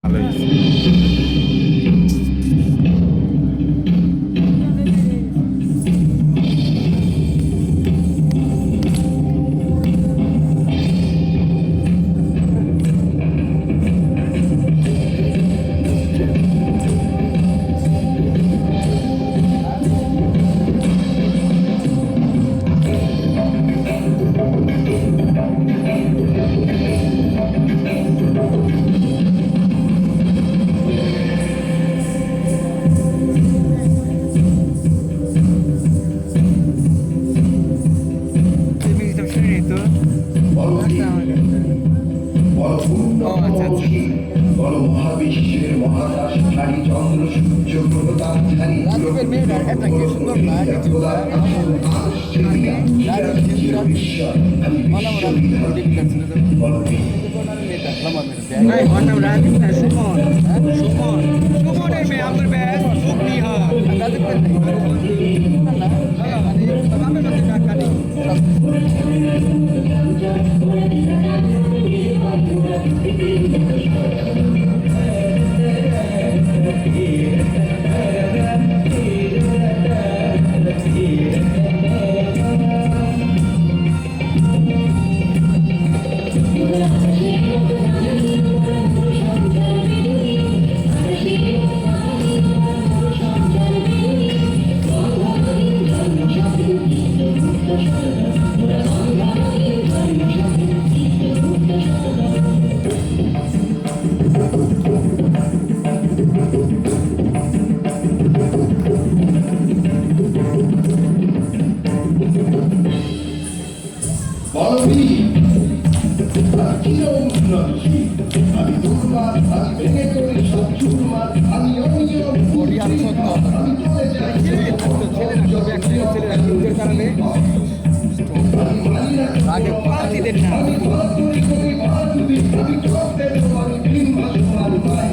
ভালোই হয়েছে। মহাবিশ্বের মহাকাশধারী চন্দ্র সূর্য গ্রহতাপধারী এটা কি সুন্দর না আমি দুর্বার আমি ভেঙে চলে সব চুরমার আমি অনিয়ম আমি চলে যাই আগে পাতিদের না আমি বাহাদুরি করি বাহাদুরি আমি চক্রের আমি বিম্বা সমান পাই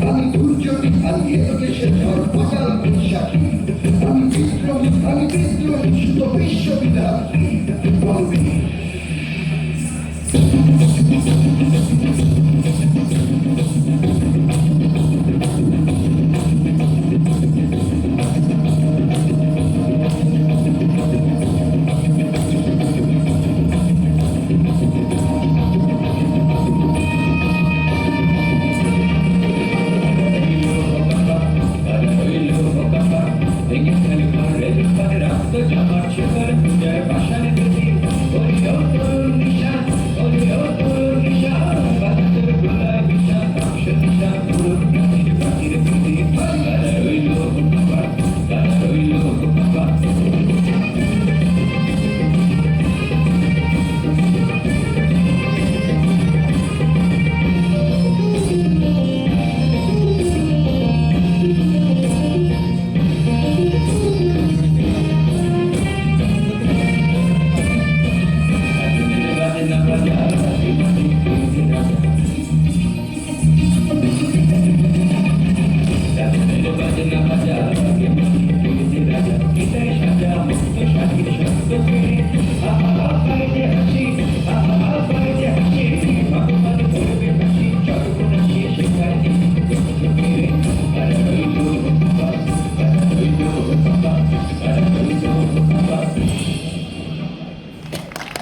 আমি দুর্যোগী আমি এদেশের ঝড় পাতাল বিশ্বাসী আমি বিদ্রোহী শুধু বিশ্ববিদ্যালয় বলবি